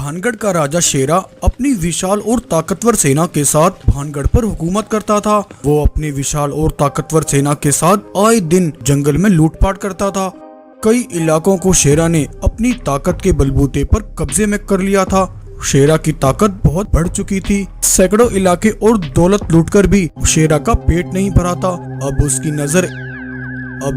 भानगढ़ का राजा शेरा अपनी विशाल और ताकतवर सेना के साथ भानगढ़ पर हुकूमत करता था। वो अपनी विशाल और ताकतवर सेना के साथ आए दिन जंगल में लूटपाट करता था। कई इलाकों को शेरा ने अपनी ताकत के बलबूते पर कब्जे में कर लिया था। शेरा की ताकत बहुत बढ़ चुकी थी। सैकड़ों इलाके और दौलत लूटकर भी शेरा का पेट नहीं भरा था। अब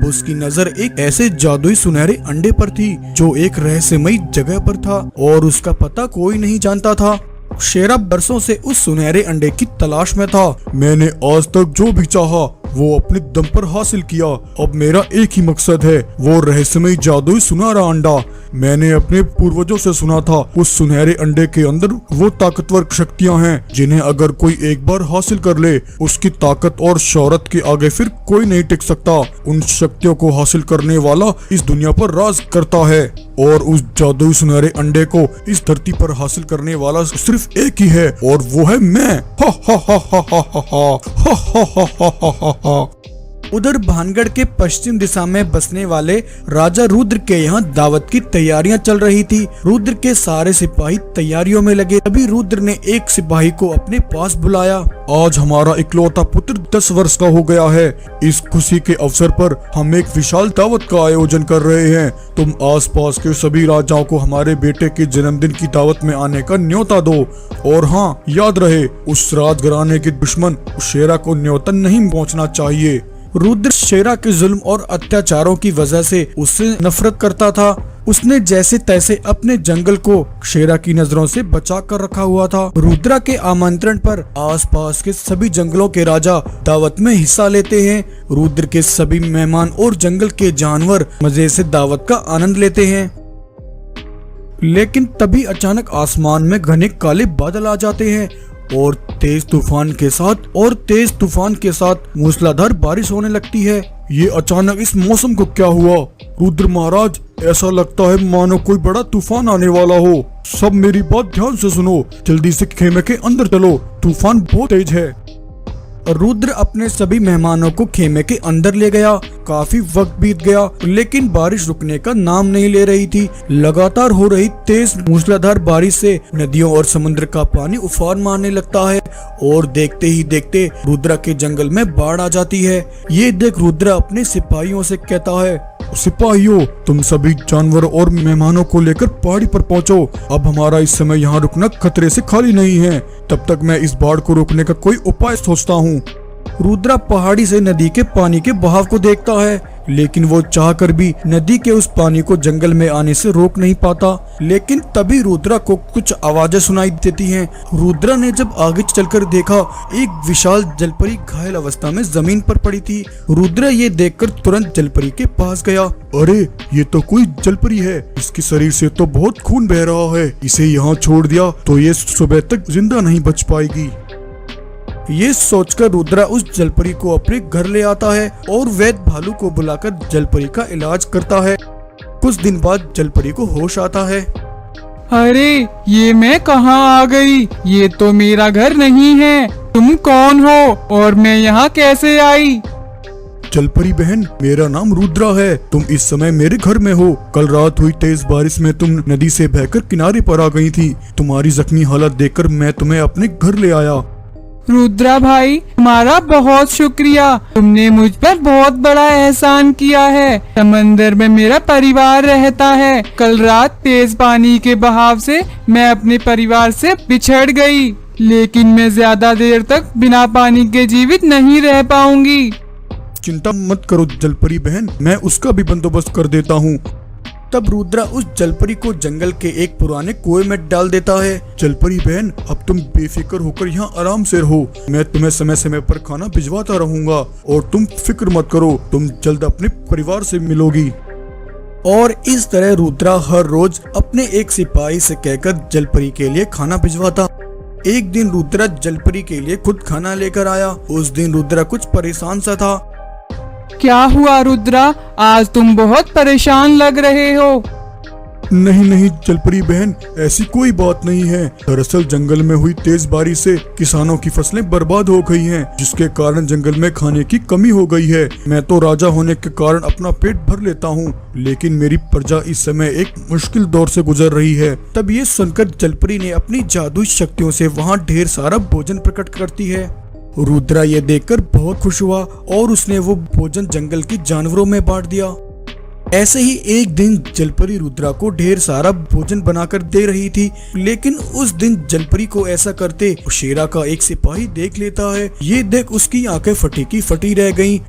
उसकी नजर एक ऐसे जादुई सुनहरे अंडे पर थी जो एक रहस्यमयी जगह पर था और उसका पता कोई नहीं जानता था। शेरा बरसों से उस सुनहरे अंडे की तलाश में था। मैंने आज तक जो भी चाहा वो अपने दम पर हासिल किया। अब मेरा एक ही मकसद है, वो रहस्यमयी जादुई सुनहरा अंडा। मैंने अपने पूर्वजों से सुना था उस सुनहरे अंडे के अंदर वो ताकतवर शक्तियां हैं जिन्हें अगर कोई एक बार हासिल कर ले उसकी ताकत और शौहरत के आगे फिर कोई नहीं टिक सकता। उन शक्तियों को हासिल करने वाला इस दुनिया पर राज करता है और उस जादुई सुनहरे अंडे को इस धरती पर हासिल करने वाला सिर्फ एक ही है और वो है मैं। हा हा हा हा हा हा हा हा हा हा हा हा। उधर भानगढ़ के पश्चिम दिशा में बसने वाले राजा रुद्र के यहाँ दावत की तैयारियां चल रही थी। रुद्र के सारे सिपाही तैयारियों में लगे। तभी रुद्र ने एक सिपाही को अपने पास बुलाया। आज हमारा इकलौता पुत्र 10 वर्ष का हो गया है। इस खुशी के अवसर पर हम एक विशाल दावत का आयोजन कर रहे हैं। तुम आसपास के सभी राजाओं को हमारे बेटे के जन्मदिन की दावत में आने का न्योता दो। और हाँ, याद रहे उस राजघराने के दुश्मन शेरा को न्योता नहीं पहुँचना चाहिए। रुद्र शेरा के जुल्म और अत्याचारों की वजह से उससे नफरत करता था। उसने जैसे तैसे अपने जंगल को शेरा की नजरों से बचा कर रखा हुआ था। रुद्रा के आमंत्रण पर आसपास के सभी जंगलों के राजा दावत में हिस्सा लेते हैं। रुद्र के सभी मेहमान और जंगल के जानवर मजे से दावत का आनंद लेते हैं। लेकिन तभी अचानक आसमान में घने काले बादल आ जाते हैं और तेज तूफान के साथ मूसलाधार बारिश होने लगती है। ये अचानक इस मौसम को क्या हुआ? रुद्र महाराज, ऐसा लगता है मानो कोई बड़ा तूफान आने वाला हो। सब मेरी बात ध्यान से सुनो, जल्दी से खेमे के अंदर चलो, तूफान बहुत तेज है। रुद्र अपने सभी मेहमानों को खेमे के अंदर ले गया। काफी वक्त बीत गया लेकिन बारिश रुकने का नाम नहीं ले रही थी। लगातार हो रही तेज मूसलाधार बारिश से नदियों और समुद्र का पानी उफान मारने लगता है और देखते ही देखते रुद्रा के जंगल में बाढ़ आ जाती है। ये देख रुद्रा अपने सिपाहियों से कहता है, सिपाहियों, तुम सभी जानवरों और मेहमानों को लेकर पहाड़ी पर पहुंचो। अब हमारा इस समय यहाँ रुकना खतरे से खाली नहीं है। तब तक मैं इस बाढ़ को रोकने का कोई उपाय सोचता हूँ। रुद्रा पहाड़ी से नदी के पानी के बहाव को देखता है लेकिन वो चाहकर भी नदी के उस पानी को जंगल में आने से रोक नहीं पाता। लेकिन तभी रुद्रा को कुछ आवाजें सुनाई देती हैं। रुद्रा ने जब आगे चलकर देखा, एक विशाल जलपरी घायल अवस्था में जमीन पर पड़ी थी। रुद्रा ये देखकर तुरंत जलपरी के पास गया। अरे, ये तो कोई जलपरी है। इसके शरीर से तो बहुत खून बह रहा है। इसे यहाँ छोड़ दिया तो ये सुबह तक जिंदा नहीं बच पाएगी। ये सोचकर रुद्रा उस जलपरी को अपने घर ले आता है और वैद्य भालू को बुलाकर जलपरी का इलाज करता है। कुछ दिन बाद जलपरी को होश आता है। अरे, ये मैं कहाँ आ गई? ये तो मेरा घर नहीं है। तुम कौन हो और मैं यहाँ कैसे आई? जलपरी बहन, मेरा नाम रुद्रा है। तुम इस समय मेरे घर में हो। कल रात हुई तेज बारिश में तुम नदी से बहकर किनारे पर आ गई थी। तुम्हारी जख्मी हालत देखकर मैं तुम्हें अपने घर ले आया। रुद्रा भाई, तुम्हारा बहुत शुक्रिया। तुमने मुझ पर बहुत बड़ा एहसान किया है। समंदर में मेरा परिवार रहता है। कल रात तेज पानी के बहाव से मैं अपने परिवार से बिछड़ गई, लेकिन मैं ज्यादा देर तक बिना पानी के जीवित नहीं रह पाऊंगी। चिंता मत करो जलपरी बहन, मैं उसका भी बंदोबस्त कर देता हूँ। तब रुद्रा उस जलपरी को जंगल के एक पुराने कुएं में डाल देता है। जलपरी बहन, अब तुम बेफिक्र होकर यहाँ आराम से रहो। मैं तुम्हें समय समय पर खाना भिजवाता रहूंगा और तुम फिक्र मत करो, तुम जल्द अपने परिवार से मिलोगी। और इस तरह रुद्रा हर रोज अपने एक सिपाही से कहकर जलपरी के लिए खाना भिजवाता। एक दिन रुद्रा जलपरी के लिए खुद खाना लेकर आया। उस दिन रुद्रा कुछ परेशान सा था। क्या हुआ रुद्रा? आज तुम बहुत परेशान लग रहे हो। नहीं नहीं जलपरी बहन, ऐसी कोई बात नहीं है। दरअसल जंगल में हुई तेज बारिश से किसानों की फसलें बर्बाद हो गई हैं, जिसके कारण जंगल में खाने की कमी हो गई है। मैं तो राजा होने के कारण अपना पेट भर लेता हूँ, लेकिन मेरी प्रजा इस समय एक मुश्किल दौर से गुजर रही है। तब ये सुनकर जलपरी ने अपनी जादुई शक्तियों से वहाँ ढेर सारा भोजन प्रकट करती है। रुद्रा ये देखकर बहुत खुश हुआ और उसने वो भोजन जंगल के जानवरों में बांट दिया। ऐसे ही एक दिन जलपरी रुद्रा को ढेर सारा भोजन बनाकर दे रही थी, लेकिन उस दिन जलपरी को ऐसा करते शेरा का एक सिपाही देख लेता है। ये देख उसकी आंखें फटी की फटी रह गईं।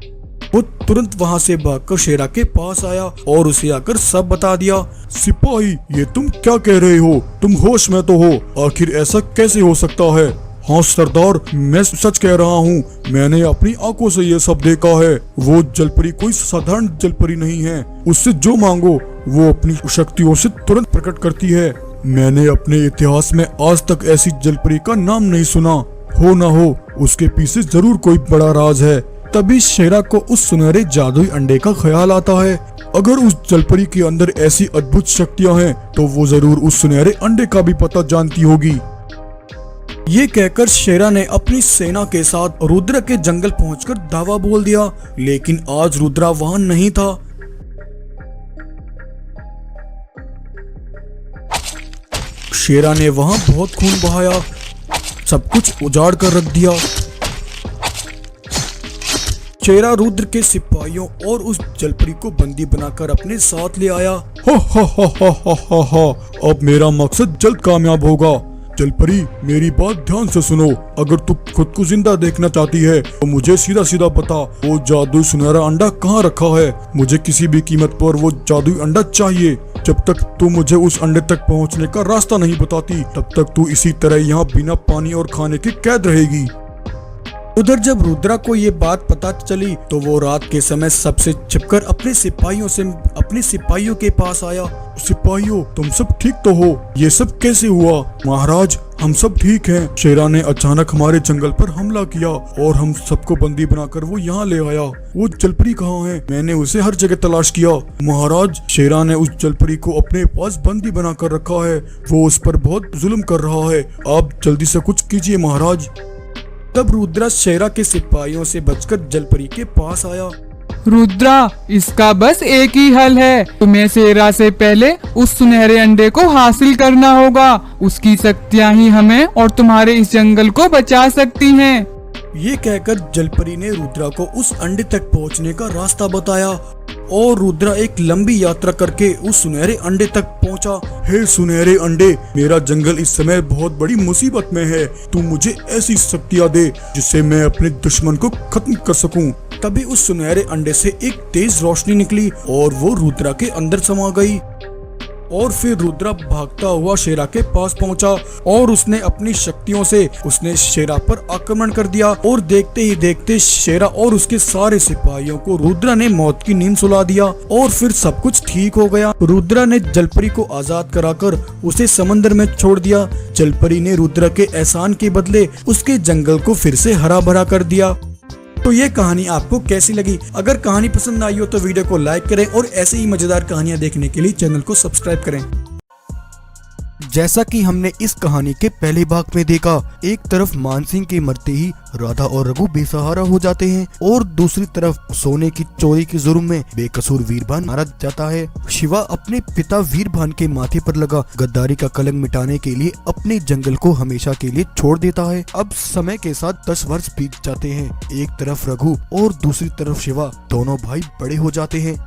वो तुरंत वहाँ से भागकर शेरा के पास आया और उसे आकर सब बता दिया। सिपाही, ये तुम क्या कह रहे हो? तुम होश में तो हो? आखिर ऐसा कैसे हो सकता है? हाँ सरदार, मैं सच कह रहा हूँ। मैंने अपनी आंखों से ये सब देखा है। वो जलपरी कोई साधारण जलपरी नहीं है। उससे जो मांगो वो अपनी शक्तियों से तुरंत प्रकट करती है। मैंने अपने इतिहास में आज तक ऐसी जलपरी का नाम नहीं सुना। हो ना हो, उसके पीछे जरूर कोई बड़ा राज है। तभी शेरा को उस सुनहरे जादुई अंडे का ख्याल आता है। अगर उस जलपरी के अंदर ऐसी अद्भुत शक्तियाँ हैं, तो वो जरूर उस सुनहरे अंडे का भी पता जानती होगी। ये कहकर शेरा ने अपनी सेना के साथ रुद्र के जंगल पहुंचकर दावा बोल दिया, लेकिन आज रुद्रा वहां नहीं था। शेरा ने वहां बहुत खून बहाया, सब कुछ उजाड़ कर रख दिया। शेरा रुद्र के सिपाहियों और उस जलपरी को बंदी बनाकर अपने साथ ले आया। अब मेरा मकसद जल्द कामयाब होगा। जलपरी, मेरी बात ध्यान से सुनो। अगर तू खुद को जिंदा देखना चाहती है तो मुझे सीधा सीधा बता, वो जादुई सुनहरा अंडा कहाँ रखा है। मुझे किसी भी कीमत पर वो जादुई अंडा चाहिए। जब तक तू मुझे उस अंडे तक पहुँचने का रास्ता नहीं बताती, तब तक तू इसी तरह यहाँ बिना पानी और खाने के कैद रहेगी। उधर जब रुद्रा को ये बात पता चली तो वो रात के समय सबसे छिपकर अपने सिपाहियों के पास आया। सिपाहियों, तुम सब ठीक तो हो? ये सब कैसे हुआ? महाराज, हम सब ठीक हैं। शेरा ने अचानक हमारे जंगल पर हमला किया और हम सबको बंदी बनाकर वो यहाँ ले आया। वो जलपरी कहाँ है? मैंने उसे हर जगह तलाश किया। महाराज, शेरा ने उस जलपरी को अपने पास बंदी बनाकर रखा है। वो उस पर बहुत जुल्म कर रहा है। आप जल्दी से कुछ कीजिए महाराज। तब रुद्रा शेरा के सिपाहियों से बचकर जलपरी के पास आया। रुद्रा, इसका बस एक ही हल है। तुम्हें शेरा से पहले उस सुनहरे अंडे को हासिल करना होगा। उसकी शक्तियाँ ही हमें और तुम्हारे इस जंगल को बचा सकती हैं। ये कहकर जलपरी ने रुद्रा को उस अंडे तक पहुंचने का रास्ता बताया और रुद्रा एक लंबी यात्रा करके उस सुनहरे अंडे तक पहुंचा। हे सुनहरे अंडे, मेरा जंगल इस समय बहुत बड़ी मुसीबत में है। तू मुझे ऐसी शक्तियाँ दे जिससे मैं अपने दुश्मन को खत्म कर सकूं। तभी उस सुनहरे अंडे से एक तेज रोशनी निकली और वो रुद्रा के अंदर समा गई। और फिर रुद्रा भागता हुआ शेरा के पास पहुंचा और उसने अपनी शक्तियों से उसने शेरा पर आक्रमण कर दिया और देखते ही देखते शेरा और उसके सारे सिपाहियों को रुद्रा ने मौत की नींद सुला दिया और फिर सब कुछ ठीक हो गया। रुद्रा ने जलपरी को आजाद कराकर उसे समंदर में छोड़ दिया। जलपरी ने रुद्रा के एहसान के बदले उसके जंगल को फिर से हरा भरा कर दिया। तो ये कहानी आपको कैसी लगी? अगर कहानी पसंद आई हो तो वीडियो को लाइक करें और ऐसे ही मजेदार कहानियां देखने के लिए चैनल को सब्सक्राइब करें। जैसा कि हमने इस कहानी के पहले भाग में देखा, एक तरफ मानसिंह के मरते ही राधा और रघु बेसहारा हो जाते हैं और दूसरी तरफ सोने की चोरी के जुर्म में बेकसूर वीरभान मारा जाता है। शिवा अपने पिता वीरभान के माथे पर लगा गद्दारी का कलंक मिटाने के लिए अपने जंगल को हमेशा के लिए छोड़ देता है। अब समय के साथ 10 वर्ष बीत जाते हैं। एक तरफ रघु और दूसरी तरफ शिवा, दोनों भाई बड़े हो जाते हैं।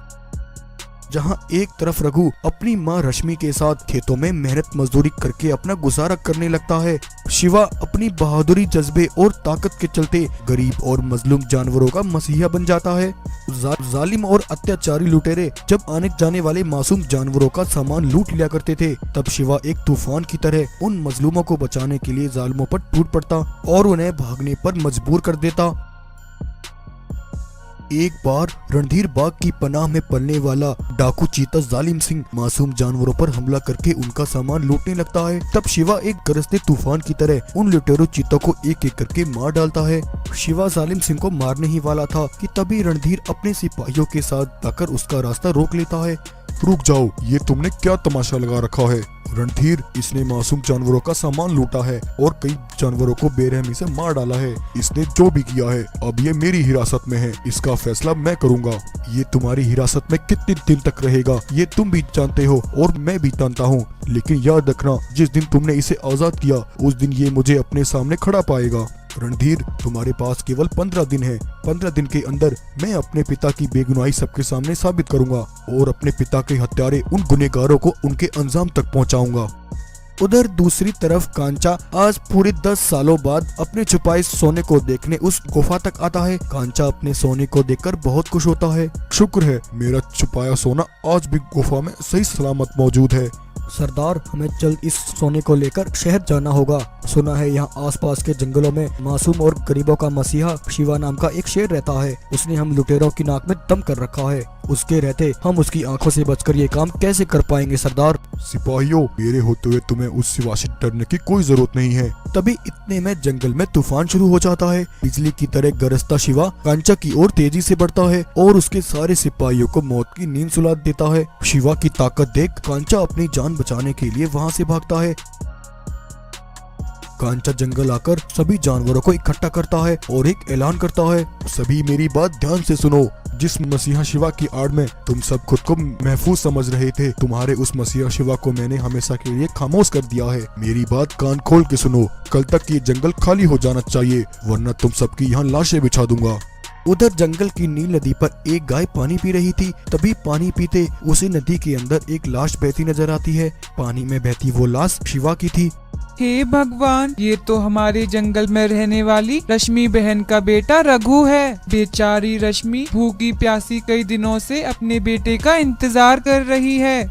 जहां एक तरफ रघु अपनी मां रश्मि के साथ खेतों में मेहनत मजदूरी करके अपना गुजारा करने लगता है। शिवा अपनी बहादुरी, जज्बे और ताकत के चलते गरीब और मजलूम जानवरों का मसीहा बन जाता है। जालिम और अत्याचारी लुटेरे जब आने जाने वाले मासूम जानवरों का सामान लूट लिया करते थे, तब शिवा एक तूफान की तरह उन मजलूमों को बचाने के लिए जालिमों पर टूट पड़ता और उन्हें भागने पर मजबूर कर देता। एक बार रणधीर बाग की पनाह में पलने वाला डाकू चीता जालिम सिंह मासूम जानवरों पर हमला करके उनका सामान लूटने लगता है। तब शिवा एक गरजते तूफान की तरह उन लुटेरों चीतों को एक एक करके मार डालता है। शिवा जालिम सिंह को मारने ही वाला था कि तभी रणधीर अपने सिपाहियों के साथ आकर उसका रास्ता रोक लेता है। रुक जाओ, ये तुमने क्या तमाशा लगा रखा है? रणधीर, इसने मासूम जानवरों का सामान लूटा है और कई जानवरों को बेरहमी से मार डाला है। इसने जो भी किया है अब ये मेरी हिरासत में है, इसका फैसला मैं करूंगा। ये तुम्हारी हिरासत में कितने दिन तक रहेगा ये तुम भी जानते हो और मैं भी जानता हूँ, लेकिन याद रखना जिस दिन तुमने इसे आजाद किया उस दिन ये मुझे अपने सामने खड़ा पाएगा। रणधीर, तुम्हारे पास केवल 15 दिन है। 15 दिन के अंदर मैं अपने पिता की बेगुनाही सबके सामने साबित करूंगा और अपने पिता के हत्यारे उन गुनहगारों को उनके अंजाम तक पहुंचाऊंगा। उधर दूसरी तरफ कांचा आज पूरे 10 सालों बाद अपने छुपाए सोने को देखने उस गुफा तक आता है। कांचा अपने सोने को देखकर बहुत खुश होता है। शुक्र है मेरा छुपाया सोना आज भी गुफा में सही सलामत मौजूद है। सरदार, हमें जल्द इस सोने को लेकर शहर जाना होगा। सुना है यहाँ आसपास के जंगलों में मासूम और गरीबों का मसीहा शिवा नाम का एक शेर रहता है। उसने हम लुटेरों की नाक में दम कर रखा है। उसके रहते हम उसकी आंखों से बचकर ये काम कैसे कर पाएंगे सरदार? सिपाहियों, मेरे होते हुए तुम्हें उस शिवा से डरने की कोई जरूरत नहीं है। तभी इतने में जंगल में तूफान शुरू हो जाता है। बिजली की तरह गरजता शिवा कांचा की ओर तेजी से बढ़ता है और उसके सारे सिपाहियों को मौत की नींद सुला देता है। शिवा की ताकत देख कांचा अपनी जान बचाने के लिए वहाँ से भागता है। कांचा जंगल आकर सभी जानवरों को इकट्ठा करता है और एक ऐलान करता है, सभी मेरी बात ध्यान से सुनो। जिस मसीहा शिवा की आड़ में तुम सब खुद को महफूज समझ रहे थे, तुम्हारे उस मसीहा शिवा को मैंने हमेशा के लिए खामोश कर दिया है। मेरी बात कान खोल के सुनो, कल तक ये जंगल खाली हो जाना चाहिए वरना तुम सबकी यहाँ लाशें बिछा दूंगा। उधर जंगल की नील नदी पर एक गाय पानी पी रही थी। तभी पानी पीते उसी नदी के अंदर एक लाश बहती नजर आती है। पानी में बहती वो लाश शिवा की थी। हे भगवान, ये तो हमारे जंगल में रहने वाली रश्मि बहन का बेटा रघु है। बेचारी रश्मि भूखी प्यासी कई दिनों से अपने बेटे का इंतजार कर रही है।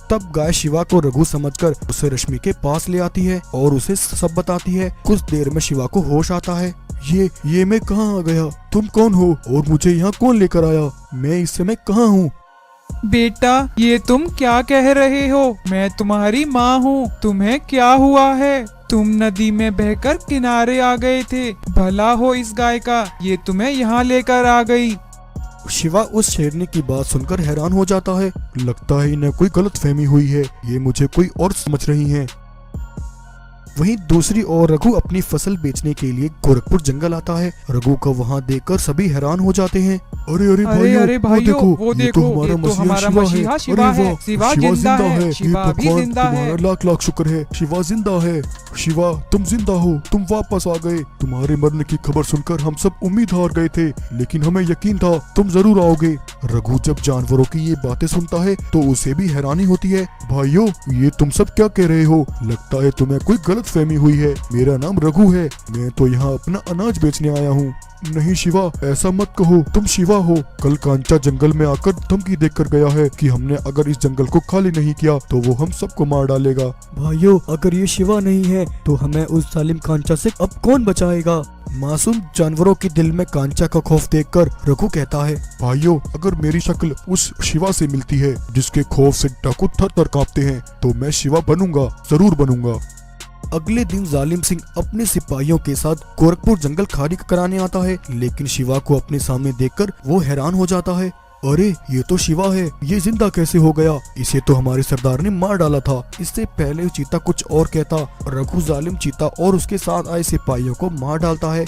तब गाय शिवा को रघु समझकर उसे रश्मि के पास ले आती है और उसे सब बताती है। कुछ देर में शिवा को होश आता है। ये मैं कहाँ आ गया? तुम कौन हो और मुझे यहाँ कौन लेकर आया? मैं इस समय कहाँ हूँ? बेटा, ये तुम क्या कह रहे हो? मैं तुम्हारी माँ हूँ। तुम्हें क्या हुआ है? तुम नदी में बहकर किनारे आ गए थे। भला हो इस गाय का, ये तुम्हें यहाँ लेकर आ गई। शिवा उस शेरनी की बात सुनकर हैरान हो जाता है। लगता है इन्हें कोई गलतफहमी हुई है, ये मुझे कोई और समझ रही हैं। वहीं दूसरी ओर रघु अपनी फसल बेचने के लिए गोरखपुर जंगल आता है। रघु को वहां देखकर सभी हैरान हो जाते हैं। अरे भाइयों, वो देखो, ये तो हमारा मसीहा शिवा है। शिवा जिंदा है। शिवा भी जिंदा है। लाख लाख शुक्र है, शिवा जिंदा है। शिवा, तुम जिंदा हो, तुम वापस आ गए। तुम्हारे मरने की खबर सुनकर हम सब उम्मीद हार गए थे, लेकिन हमें यकीन था तुम जरूर आओगे। रघु जब जानवरों की ये बातें सुनता है तो उसे भी हैरानी होती है। भाइयों, ये तुम सब क्या कह रहे हो? लगता है तुम्हें कोई गलतफहमी हुई है। मेरा नाम रघु है, मैं तो यहाँ अपना अनाज बेचने आया हूँ। नहीं शिवा, ऐसा मत कहो, तुम शिवा हो। कल कांचा जंगल में आकर धमकी देकर गया है कि हमने अगर इस जंगल को खाली नहीं किया तो वो हम सबको मार डालेगा। भाइयों, अगर ये शिवा नहीं है तो हमें उस जालिम कांचा से अब कौन बचाएगा? मासूम जानवरों के दिल में कांचा का खौफ देखकर रघु कहता है, भाइयों, अगर मेरी शक्ल उस शिवा से मिलती है जिसके खौफ से डाकू थर-थर कांपते हैं तो मैं शिवा बनूंगा, जरूर बनूंगा। अगले दिन जालिम सिंह अपने सिपाहियों के साथ गोरखपुर जंगल खाली कराने आता है, लेकिन शिवा को अपने सामने देखकर वो हैरान हो जाता है। अरे, ये तो शिवा है, ये जिंदा कैसे हो गया? इसे तो हमारे सरदार ने मार डाला था। इससे पहले चीता कुछ और कहता। रघु जालिम चीता और उसके साथ आए सिपाहियों को मार डालता है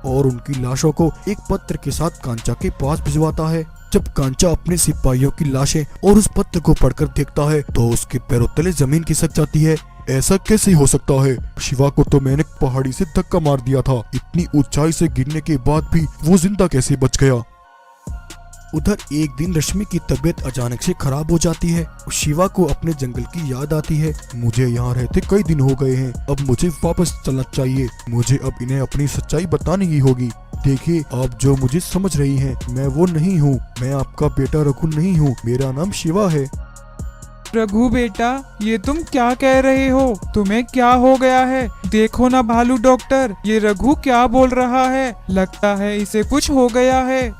और उनकी लाशों को एक पत्र के साथ कांचा के पास भिजवाता है। जब कांचा अपने सिपाहियों की लाशें और उस पत्र को पढ़कर देखता है तो उसके पैरों तले जमीन खिसक जाती है। ऐसा कैसे हो सकता है? शिवा को तो मैंने पहाड़ी से धक्का मार दिया था। इतनी ऊंचाई से गिरने के बाद भी वो जिंदा कैसे बच गया? उधर एक दिन रश्मि की तबीयत अचानक से खराब हो जाती है। शिवा को अपने जंगल की याद आती है। मुझे यहाँ रहते कई दिन हो गए हैं, अब मुझे वापस चलना चाहिए। मुझे अब इन्हें अपनी सच्चाई बतानी ही होगी। देखिए, आप जो मुझे समझ रही हैं, मैं वो नहीं हूँ। मैं आपका बेटा रघु नहीं हूँ, मेरा नाम शिवा है। रघु बेटा, ये तुम क्या कह रहे हो? तुम्हें क्या हो गया है? देखो ना भालू डॉक्टर, ये रघु क्या बोल रहा है? लगता है इसे कुछ हो गया है।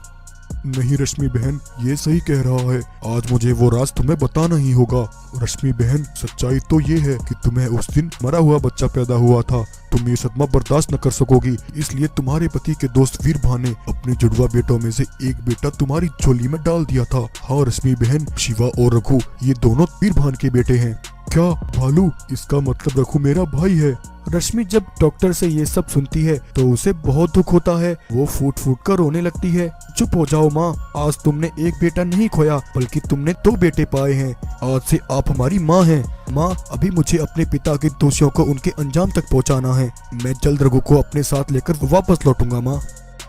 नहीं रश्मि बहन, ये सही कह रहा है। आज मुझे वो राज तुम्हें बताना ही होगा। रश्मि बहन, सच्चाई तो ये है कि तुम्हें उस दिन मरा हुआ बच्चा पैदा हुआ था। तुम ये सदमा बर्दाश्त न कर सकोगी, इसलिए तुम्हारे पति के दोस्त वीरभान ने अपने जुड़वा बेटों में से एक बेटा तुम्हारी झोली में डाल दिया था। हाँ रश्मि बहन, शिवा और रघु ये दोनों वीरभान के बेटे हैं। क्या भालू, इसका मतलब रघु मेरा भाई है। रश्मि जब डॉक्टर से ये सब सुनती है तो उसे बहुत दुख होता है। वो फूट फूट कर रोने लगती है। चुप हो जाओ माँ, आज तुमने एक बेटा नहीं खोया बल्कि तुमने 2 बेटे पाए हैं। आज से आप हमारी माँ हैं। माँ, अभी मुझे अपने पिता के दोषियों को उनके अंजाम तक पहुँचाना है। मैं जल्द रघु को अपने साथ लेकर वापस लौटूंगा माँ।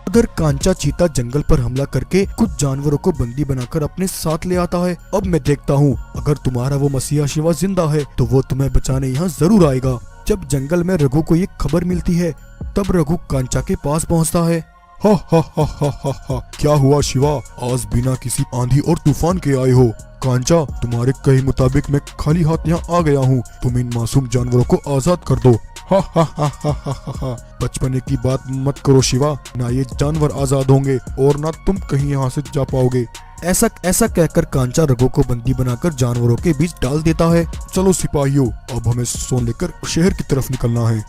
उधर कांचा चीता जंगल पर हमला करके कुछ जानवरों को बंदी बनाकर अपने साथ ले आता है। अब मैं देखता हूँ, अगर तुम्हारा वो मसीहा शिवा जिंदा है तो वो तुम्हें बचाने यहाँ जरूर आएगा। जब जंगल में रघु को ये खबर मिलती है तब रघु कांचा के पास पहुँचता है। हा हा हा हा हा हा, क्या हुआ शिवा, आज बिना किसी आंधी और तूफान के आए हो। कांचा, तुम्हारे कहे मुताबिक मैं खाली हाथ यहाँ आ गया हूँ। तुम इन मासूम जानवरों को आजाद कर दो। हा हा हा हा हा हा हा। बचपने की बात मत करो शिवा, ना ये जानवर आजाद होंगे और ना तुम कहीं यहाँ से जा पाओगे। ऐसा कहकर कांचा रघु को बंदी बनाकर जानवरों के बीच डाल देता है। चलो सिपाहियों, अब हमें सोन लेकर शहर की तरफ निकलना है।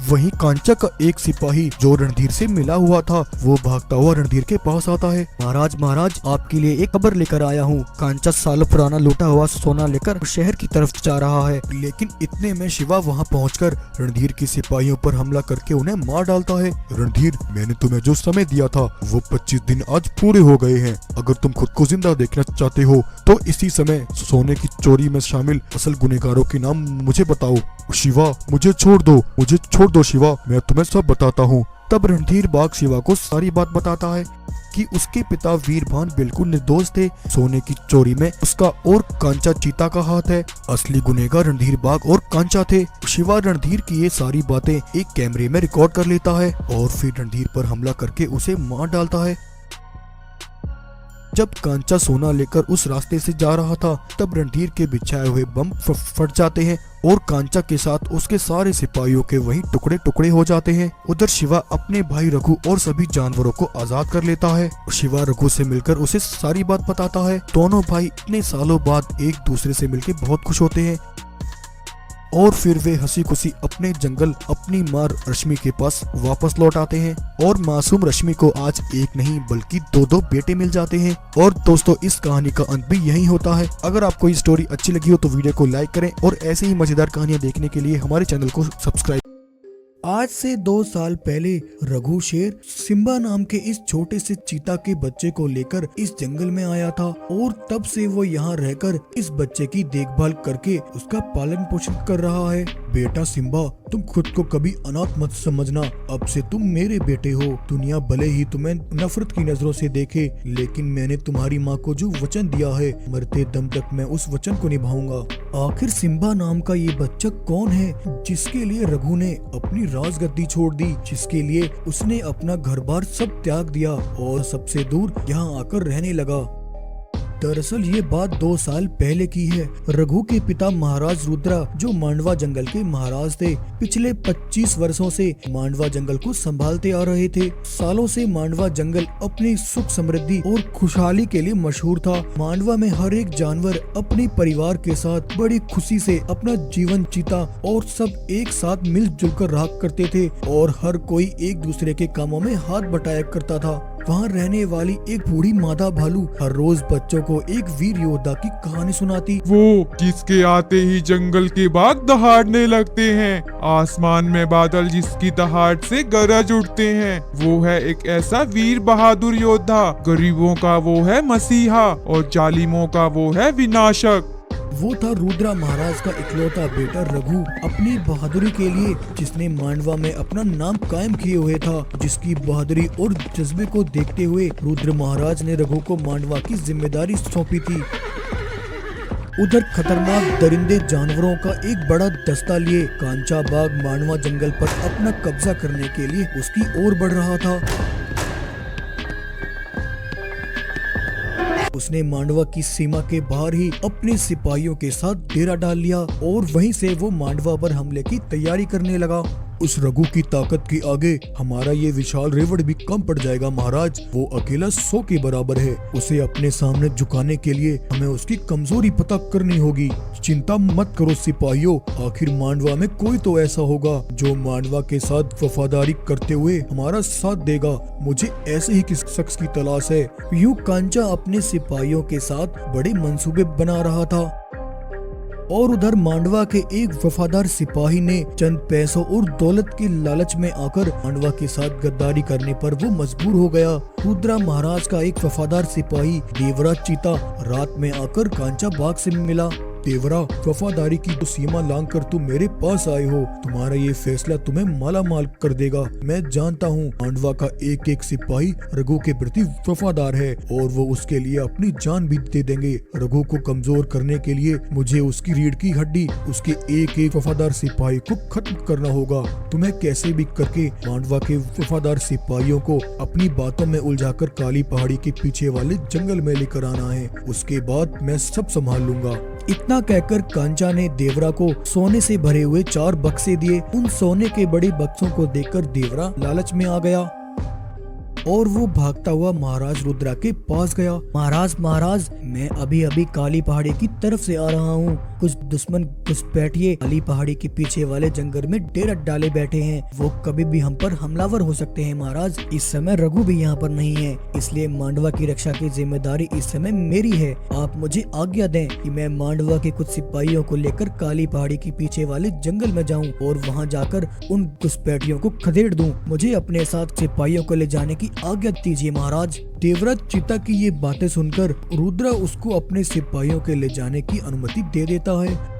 वहीं कांचा का एक सिपाही जो रणधीर से मिला हुआ था वो भागता हुआ रणधीर के पास आता है। महाराज, आपके लिए एक खबर लेकर आया हूँ। कांचा सालों पुराना लूटा हुआ सोना लेकर शहर की तरफ जा रहा है, लेकिन इतने में शिवा वहाँ पहुँचकर रणधीर के सिपाहियों पर हमला करके उन्हें मार डालता है। रणधीर, मैंने तुम्हें जो समय दिया था वो 25 दिन आज पूरे हो गए हैं। अगर तुम खुद को जिंदा देखना चाहते हो तो इसी समय सोने की चोरी में शामिल असल गुनहगारों के नाम मुझे बताओ। शिवा, मुझे छोड़ दो शिवा, मैं तुम्हें सब बताता हूँ। तब रणधीर बाघ शिवा को सारी बात बताता है कि उसके पिता वीरभान बिल्कुल निर्दोष थे। सोने की चोरी में उसका और कांचा चीता का हाथ है। असली गुनहगार रणधीर बाघ और कांचा थे। शिवा रणधीर की ये सारी बातें एक कैमरे में रिकॉर्ड कर लेता है और फिर रणधीर पर हमला करके उसे मार डालता है। जब कांचा सोना लेकर उस रास्ते से जा रहा था तब रणधीर के बिछाए हुए बम फट जाते हैं और कांचा के साथ उसके सारे सिपाहियों के वहीं टुकड़े टुकड़े हो जाते हैं। उधर शिवा अपने भाई रघु और सभी जानवरों को आजाद कर लेता है। शिवा रघु से मिलकर उसे सारी बात बताता है। दोनों भाई इतने सालों बाद एक दूसरे से मिलकर बहुत खुश होते हैं और फिर वे हंसी खुशी अपने जंगल अपनी माँ रश्मि के पास वापस लौट आते हैं और मासूम रश्मि को आज एक नहीं बल्कि 2 बेटे मिल जाते हैं। और दोस्तों, इस कहानी का अंत भी यही होता है। अगर आपको ये स्टोरी अच्छी लगी हो तो वीडियो को लाइक करें और ऐसे ही मजेदार कहानियां देखने के लिए हमारे चैनल को सब्सक्राइब। आज से 2 साल पहले रघु शेर सिम्बा नाम के इस छोटे से चीता के बच्चे को लेकर इस जंगल में आया था और तब से वो यहाँ रहकर इस बच्चे की देखभाल करके उसका पालन पोषण कर रहा है। बेटा सिम्बा, तुम खुद को कभी अनाथ मत समझना। अब से तुम मेरे बेटे हो। दुनिया भले ही तुम्हें नफरत की नजरों से देखे, लेकिन मैंने तुम्हारी माँ को जो वचन दिया है, मरते दम तक मैं उस वचन को निभाऊंगा। आखिर सिम्बा नाम का ये बच्चा कौन है जिसके लिए रघु ने अपनी राजगद्दी छोड़ दी, जिसके लिए उसने अपना घर बार सब त्याग दिया और सबसे दूर यहाँ आकर रहने लगा। दरअसल ये बात 2 साल पहले की है। रघु के पिता महाराज रुद्रा जो मांडवा जंगल के महाराज थे, पिछले 25 वर्षों से मांडवा जंगल को संभालते आ रहे थे। सालों से मांडवा जंगल अपनी सुख समृद्धि और खुशहाली के लिए मशहूर था। मांडवा में हर एक जानवर अपने परिवार के साथ बड़ी खुशी से अपना जीवन जीता और सब एक साथ मिलजुल कर रहा करते थे और हर कोई एक दूसरे के कामों में हाथ बटाया करता था। वहाँ रहने वाली एक बूढ़ी मादा भालू हर रोज बच्चों को एक वीर योद्धा की कहानी सुनाती। वो जिसके आते ही जंगल के बाग दहाड़ने लगते हैं, आसमान में बादल जिसकी दहाड़ से गरज उठते हैं, वो है एक ऐसा वीर बहादुर योद्धा। गरीबों का वो है मसीहा और जालिमों का वो है विनाशक। वो था रुद्रा महाराज का इकलौता बेटा रघु, अपनी बहादुरी के लिए जिसने मांडवा में अपना नाम कायम किए हुए था। जिसकी बहादुरी और जज्बे को देखते हुए रुद्र महाराज ने रघु को मांडवा की जिम्मेदारी सौंपी थी। उधर खतरनाक दरिंदे जानवरों का एक बड़ा दस्ता लिए कांचा बाघ मांडवा जंगल पर अपना कब्जा करने के लिए उसकी ओर बढ़ रहा था। उसने मांडवा की सीमा के बाहर ही अपने सिपाहियों के साथ डेरा डाल लिया और वहीं से वो मांडवा पर हमले की तैयारी करने लगा। उस रघु की ताकत के आगे हमारा ये विशाल रेवड़ भी कम पड़ जाएगा महाराज। वो अकेला 100 के बराबर है। उसे अपने सामने झुकाने के लिए हमें उसकी कमजोरी पता करनी होगी। चिंता मत करो सिपाहियों, आखिर मांडवा में कोई तो ऐसा होगा जो मांडवा के साथ वफादारी करते हुए हमारा साथ देगा। मुझे ऐसे ही किस शख्स की तलाश है। यूं कांचा अपने सिपाहियों के साथ बड़े मंसूबे बना रहा था और उधर मांडवा के एक वफादार सिपाही ने चंद पैसों और दौलत के लालच में आकर मांडवा के साथ गद्दारी करने पर वो मजबूर हो गया। रुद्रा महाराज का एक वफादार सिपाही देवराज चीता रात में आकर कांचा बाग से मिला। देवरा, वफादारी की तो सीमा लांग कर तुम मेरे पास आए हो। तुम्हारा ये फैसला तुम्हें माला माल कर देगा। मैं जानता हूँ मांडवा का एक एक सिपाही रघु के प्रति वफादार है और वो उसके लिए अपनी जान भी दे देंगे। रघु को कमजोर करने के लिए मुझे उसकी रीढ़ की हड्डी, उसके एक एक वफादार सिपाही को खत्म करना होगा। तुम्हें कैसे भी करके मांडवा के वफादार सिपाहियों को अपनी बातों में उलझाकर काली पहाड़ी के पीछे वाले जंगल में लेकर आना है। उसके बाद मैं सब संभाल लूंगा। इतना कहकर कांचा ने देवरा को सोने से भरे हुए 4 बक्से दिए। उन सोने के बड़े बक्सों को देखकर देवरा लालच में आ गया और वो भागता हुआ महाराज रुद्रा के पास गया। महाराज, मैं अभी अभी काली पहाड़ी की तरफ से आ रहा हूँ। कुछ दुश्मन घुसपैठिए काली पहाड़ी के पीछे वाले जंगल में डेरा डाले बैठे हैं। वो कभी भी हम पर हमलावर हो सकते हैं महाराज। इस समय रघु भी यहाँ पर नहीं है, इसलिए मांडवा की रक्षा की जिम्मेदारी इस समय मेरी है। आप मुझे आज्ञा दें कि मैं मांडवा के कुछ सिपाहियों को लेकर काली पहाड़ी के पीछे वाले जंगल में जाऊँ और वहाँ जाकर उन घुसपैठियों को खदेड़ दूं। मुझे अपने साथ सिपाहियों को ले जाने की आज्ञा दीजिए महाराज। देवराज चीता की ये बातें सुनकर रुद्रा उसको अपने सिपाहियों के ले जाने की अनुमति दे देता है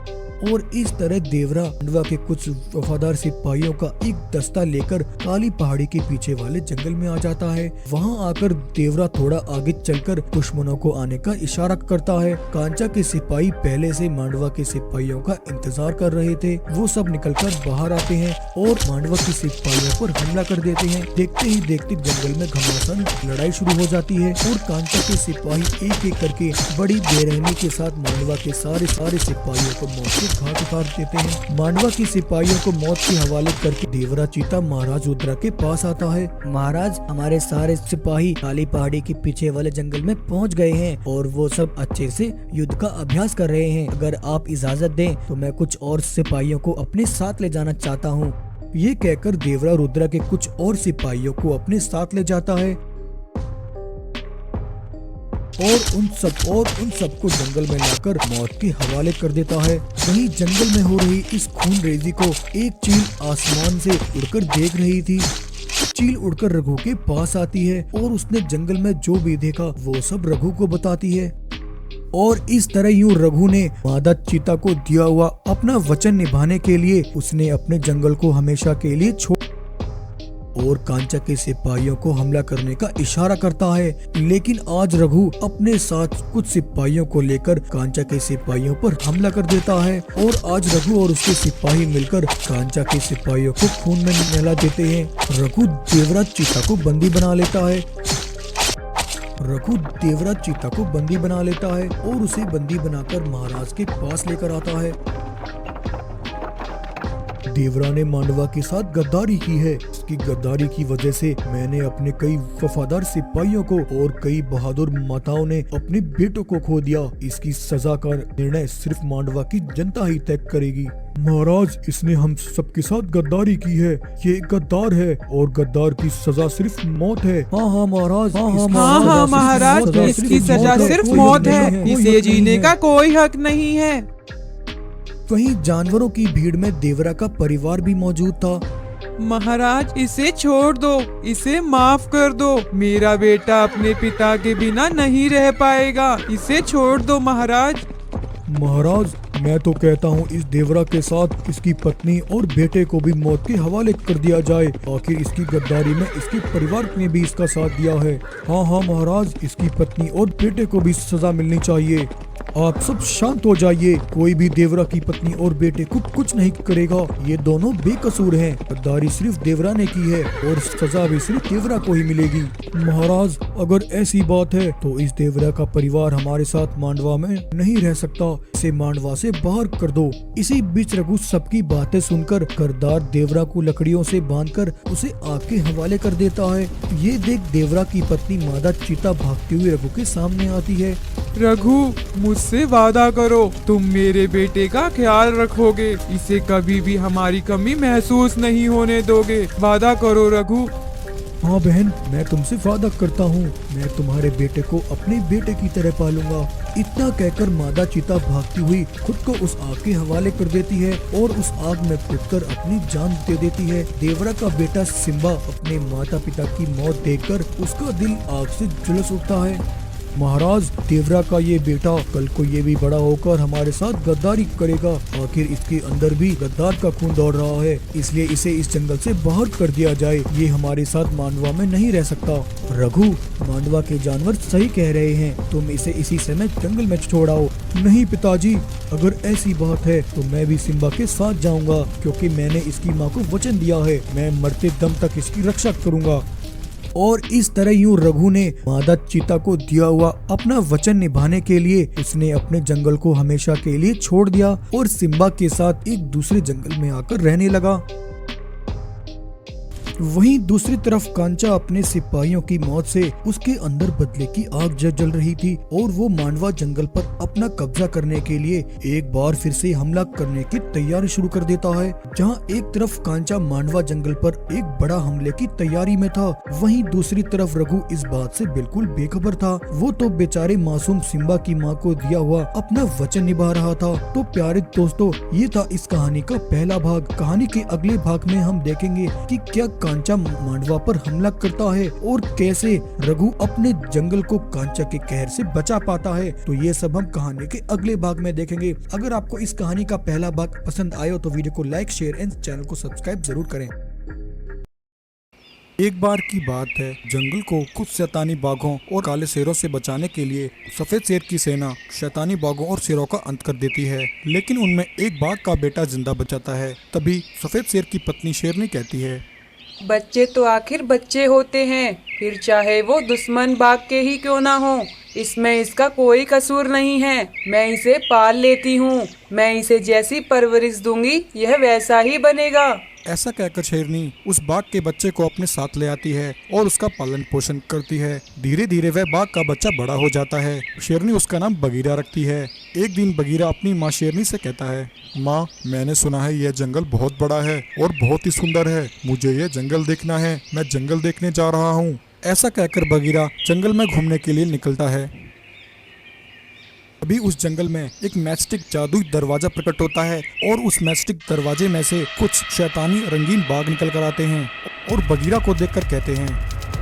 और इस तरह देवरा मांडवा के कुछ वफादार सिपाहियों का एक दस्ता लेकर काली पहाड़ी के पीछे वाले जंगल में आ जाता है। वहाँ आकर देवरा थोड़ा आगे चलकर दुश्मनों को आने का इशारा करता है। कांचा के सिपाही पहले से मांडवा के सिपाहियों का इंतजार कर रहे थे। वो सब निकलकर बाहर आते हैं और मांडवा के सिपाहियों पर हमला कर देते हैं। देखते ही देखते जंगल में घमासान लड़ाई शुरू हो जाती है और कांचा के सिपाही एक एक करके बड़ी बेरहमी के साथ मांडवा के सारे सिपाहियों को मौत घाट उतार देते हैं। मांडवा के सिपाहियों को मौत के हवाले करके देवरा चीता महाराज रुद्रा के पास आता है। महाराज, हमारे सारे सिपाही काली पहाड़ी के पीछे वाले जंगल में पहुंच गए हैं और वो सब अच्छे से युद्ध का अभ्यास कर रहे हैं। अगर आप इजाजत दें तो मैं कुछ और सिपाहियों को अपने साथ ले जाना चाहता हूँ। ये कहकर देवरा रुद्रा के कुछ और सिपाहियों को अपने साथ ले जाता है और उन सबको जंगल में लाकर मौत के हवाले कर देता है। वहीं जंगल में हो रही इस खूनरेजी को एक चील आसमान से उड़कर देख रही थी। चील उड़कर रघु के पास आती है और उसने जंगल में जो भी देखा वो सब रघु को बताती है और इस तरह यूं रघु ने मादा चीता को दिया हुआ अपना वचन निभाने के लिए उसने अपने जंगल को हमेशा के लिए छोड़ और कांचा के सिपाहियों को हमला करने का इशारा करता है। लेकिन आज रघु अपने साथ कुछ सिपाहियों को लेकर कांचा के सिपाहियों पर हमला कर देता है और आज रघु और उसके सिपाही मिलकर कांचा के सिपाहियों को खून में नहला देते हैं। रघु देवराज चीता को बंदी बना लेता है और उसे बंदी बनाकर महाराज के पास लेकर आता है। देवरा ने मांडवा के साथ गद्दारी की है। इसकी गद्दारी की वजह से मैंने अपने कई वफादार सिपाहियों को और कई बहादुर माताओं ने अपने बेटों को खो दिया। इसकी सजा का निर्णय सिर्फ मांडवा की जनता ही तय करेगी। महाराज, इसने हम सबके साथ गद्दारी की है। ये गद्दार है और गद्दार की सजा सिर्फ मौत है। हाँ महाराज, इसकी सजा सिर्फ मौत है। इसे जीने का कोई हक नहीं है। वहीं जानवरों की भीड़ में देवरा का परिवार भी मौजूद था। महाराज, इसे छोड़ दो, इसे माफ कर दो। मेरा बेटा अपने पिता के बिना नहीं रह पाएगा। इसे छोड़ दो महाराज। महाराज, मैं तो कहता हूँ इस देवरा के साथ इसकी पत्नी और बेटे को भी मौत के हवाले कर दिया जाए। आखिर इसकी गद्दारी में इसके परिवार ने भी इसका साथ दिया है। हाँ महाराज, इसकी पत्नी और बेटे को भी सजा मिलनी चाहिए। आप सब शांत हो जाइए। कोई भी देवरा की पत्नी और बेटे को कुछ नहीं करेगा। ये दोनों बेकसूर हैं। गद्दारी सिर्फ देवरा ने की है और सजा भी सिर्फ देवरा को ही मिलेगी। महाराज, अगर ऐसी बात है तो इस देवरा का परिवार हमारे साथ मांडवा में नहीं रह सकता। इसे मांडवा से बाहर कर दो। इसी बीच रघु सबकी बातें सुनकर गद्दार देवरा को लकड़ियों से बांधकर उसे आग के हवाले कर देता है। ये देख देवरा की पत्नी मादा चीता भागती हुई रघु के सामने आती है। रघु, मुझसे वादा करो, तुम मेरे बेटे का ख्याल रखोगे, इसे कभी भी हमारी कमी महसूस नहीं होने दोगे। वादा करो रघु। हाँ बहन, मैं तुमसे वादा करता हूँ, मैं तुम्हारे बेटे को अपने बेटे की तरह पालूंगा। इतना कहकर मादा चीता भागती हुई खुद को उस आग के हवाले कर देती है और उस आग में कूदकर अपनी जान दे देती है। देवरा का बेटा सिम्बा अपने माता पिता की मौत देखकर उसका दिल आग से झुलस उठता है। महाराज, देवरा का ये बेटा कल को ये भी बड़ा होकर हमारे साथ गद्दारी करेगा। आखिर इसके अंदर भी गद्दार का खून दौड़ रहा है, इसलिए इसे इस जंगल से बाहर कर दिया जाए। ये हमारे साथ मांडवा में नहीं रह सकता। रघु, मांडवा के जानवर सही कह रहे हैं, तुम इसे इसी समय जंगल में छोड़ाओ। नहीं पिताजी, अगर ऐसी बात है तो मैं भी सिम्बा के साथ जाऊंगा, क्योंकि मैंने इसकी माँ को वचन दिया है, मैं मरते दम तक इसकी रक्षा करूंगा। और इस तरह यूं रघु ने मादा चीता को दिया हुआ अपना वचन निभाने के लिए उसने अपने जंगल को हमेशा के लिए छोड़ दिया और सिम्बा के साथ एक दूसरे जंगल में आकर रहने लगा। वहीं दूसरी तरफ कांचा अपने सिपाहियों की मौत से उसके अंदर बदले की आग जल रही थी और वो मांडवा जंगल पर अपना कब्जा करने के लिए एक बार फिर से हमला करने की तैयारी शुरू कर देता है। जहां एक तरफ कांचा मांडवा जंगल पर एक बड़ा हमले की तैयारी में था, वहीं दूसरी तरफ रघु इस बात से बिल्कुल बेखबर था। वो तो बेचारे मासूम सिम्बा की माँ को दिया हुआ अपना वचन निभा रहा था। तो प्यारे दोस्तों, ये था इस कहानी का पहला भाग। कहानी के अगले भाग में हम देखेंगे कि क्या कांचा मांडवा पर हमला करता है और कैसे रघु अपने जंगल को कांचा के कहर से बचा पाता है। तो ये सब हम कहानी के अगले भाग में देखेंगे। अगर आपको इस कहानी का पहला भाग पसंद आया तो वीडियो को लाइक, शेयर एंड चैनल को सब्सक्राइब जरूर करें। एक बार की बात है, जंगल को कुछ शैतानी बाघों और काले शेरों से बचाने के लिए सफेद शेर की सेना शैतानी बाघों और शेरों का अंत कर देती है, लेकिन उनमें एक बाघ का बेटा जिंदा बचाता है। तभी सफेद शेर की पत्नी शेरनी कहती है, बच्चे तो आखिर बच्चे होते हैं, फिर चाहे वो दुश्मन बाघ के ही क्यों ना हो, इसमें इसका कोई कसूर नहीं है। मैं इसे पाल लेती हूँ, मैं इसे जैसी परवरिश दूंगी यह वैसा ही बनेगा। ऐसा कहकर शेरनी उस बाघ के बच्चे को अपने साथ ले आती है और उसका पालन पोषण करती है। धीरे धीरे वह बाघ का बच्चा बड़ा हो जाता है। शेरनी उसका नाम बगीरा रखती है। एक दिन बगीरा अपनी माँ शेरनी से कहता है, माँ, मैंने सुना है यह जंगल बहुत बड़ा है और बहुत ही सुंदर है, मुझे यह जंगल देखना है, मैं जंगल देखने जा रहा हूँ। ऐसा कहकर बगीरा जंगल में घूमने के लिए निकलता है। अभी उस जंगल में एक मैजिक जादुई दरवाजा प्रकट होता है और उस मैजिक दरवाजे में से कुछ शैतानी रंगीन बाघ निकल कर आते हैं और बगीरा को देखकर कहते हैं,